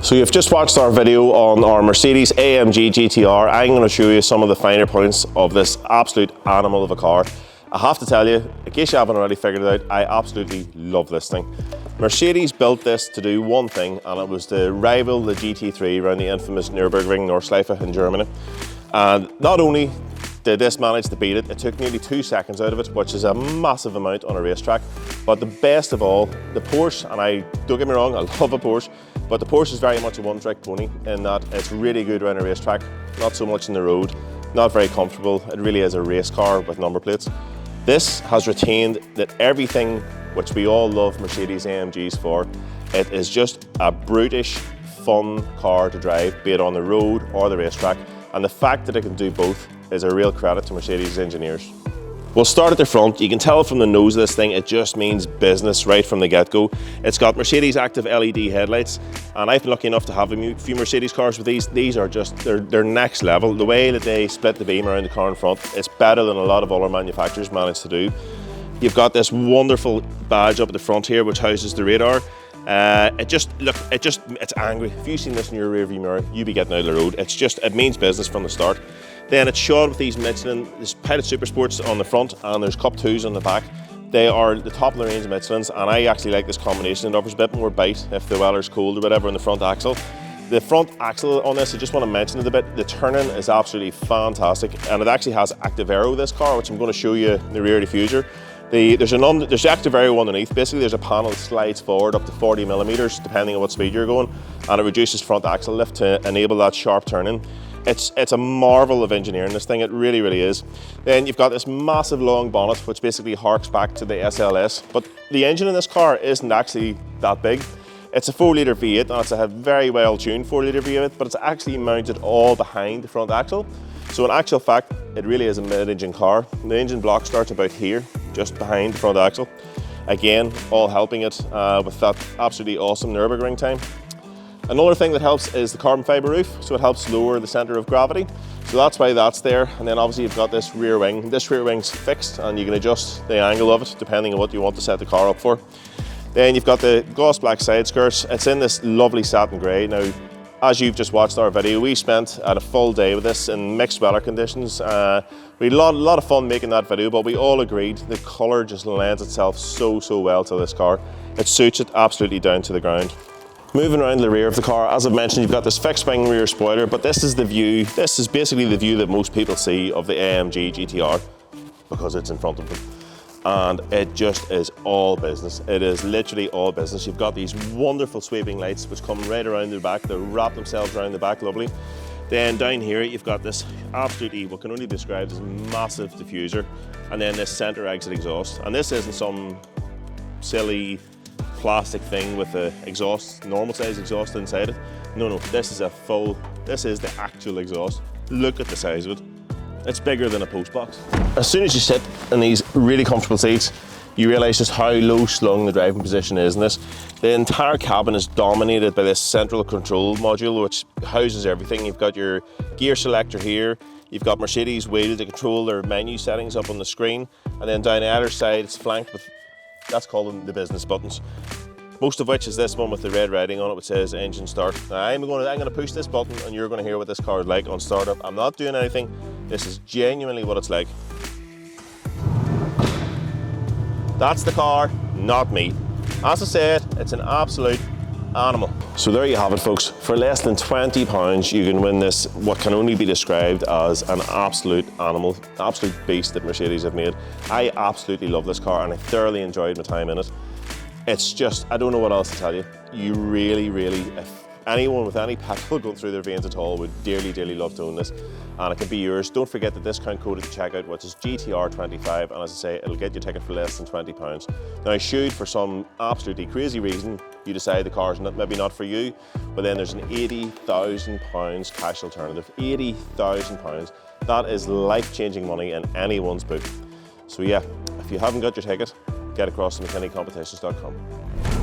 So you've just watched our video on our Mercedes AMG GTR. I'm going to show you some of the finer points of this absolute animal of a car. I have to tell you, in case you haven't already figured it out, I absolutely love this thing. Mercedes built this to do one thing, and it was to rival the GT3 around the infamous Nürburgring Nordschleife in Germany. And not only did this manage to beat it, it took nearly 2 seconds out of it, which is a massive amount on a racetrack. But the best of all, the Porsche, and don't get me wrong, I love a Porsche, but the Porsche is very much a one-trick pony in that it's really good around a racetrack, not so much in the road, not very comfortable. It really is a race car with number plates. This has retained that everything which we all love Mercedes AMGs for. It is just a brutish, fun car to drive, be it on the road or the racetrack. And the fact that it can do both is a real credit to Mercedes engineers. We'll start at the front. You can tell from the nose of this thing, it just means business right from the get-go. It's got Mercedes active LED headlights, and I've been lucky enough to have a few Mercedes cars with these. These are just, they're next level. The way that they split the beam around the car in front, it's better than a lot of other manufacturers manage to do. You've got this wonderful badge up at the front here, which houses the radar. It's angry. If you've seen this in your rearview mirror, you'll be getting out of the road. It means business from the start. Then it's shod with these Michelin, this Pilot Super Sports on the front, and there's Cup 2s on the back. They are the top of the range of Michelins, and I actually like this combination. It offers a bit more bite if the weather's cold or whatever in the front axle. The front axle on this, I just want to mention it a bit. The turning is absolutely fantastic, and it actually has active aero, this car, which I'm going to show you in the rear diffuser. There's active aero underneath. Basically, there's a panel that slides forward up to 40 millimeters, depending on what speed you're going, and it reduces front axle lift to enable that sharp turning. It's a marvel of engineering, this thing. It really, really is. Then you've got this massive long bonnet, which basically harks back to the SLS. But the engine in this car isn't actually that big. It's a 4-litre V8, and it's a very well-tuned 4-litre V8, but it's actually mounted all behind the front axle. So in actual fact, it really is a mid-engine car. The engine block starts about here, just behind the front axle. Again, all helping it with that absolutely awesome Nürburgring time. Another thing that helps is the carbon fibre roof, so it helps lower the centre of gravity. So that's why that's there. And then obviously you've got this rear wing. This rear wing's fixed, and you can adjust the angle of it depending on what you want to set the car up for. Then you've got the gloss black side skirts. It's in this lovely satin grey. Now, as you've just watched our video, we spent a full day with this in mixed weather conditions. We had a lot of fun making that video, but we all agreed the colour just lends itself so well to this car. It suits it absolutely down to the ground. Moving around the rear of the car, as I've mentioned, you've got this fixed wing rear spoiler, but this is the view. This is basically the view that most people see of the AMG GTR because it's in front of them. And it just is all business. It is literally all business. You've got these wonderful sweeping lights which come right around the back. They wrap themselves around the back, lovely. Then down here, you've got this absolutely, what can only be described as massive diffuser, and then this center exit exhaust. And this isn't some silly plastic thing with a exhaust, normal size exhaust inside it. No, this is the actual exhaust. Look at the size of it. It's bigger than a post box. As soon as you sit in these really comfortable seats, you realise just how low slung the driving position is in this. The entire cabin is dominated by this central control module which houses everything. You've got your gear selector here, you've got Mercedes wheel to control their menu settings up on the screen, and then down the other side it's flanked with, that's called the business buttons. Most of which is this one with the red writing on it which says engine start. Now I'm going to push this button and you're going to hear what this car is like on startup. I'm not doing anything. This is genuinely what it's like. That's the car, not me. As I said, it's an absolute animal. So there you have it, folks. For less than £20, you can win this, what can only be described as an absolute animal, absolute beast that Mercedes have made. I absolutely love this car and I thoroughly enjoyed my time in it. It's just, I don't know what else to tell you. You really, if anyone with any petrol going through their veins at all would dearly, dearly love to own this. And it can be yours. Don't forget the discount code at the checkout, which is GTR25, and as I say, it'll get your ticket for less than £20. Now, should for some absolutely crazy reason you decide the car's maybe not for you, but then there's an £80,000 cash alternative. £80,000. That is life-changing money in anyone's book. So yeah, if you haven't got your ticket, get across to McKinneyCompetitions.com.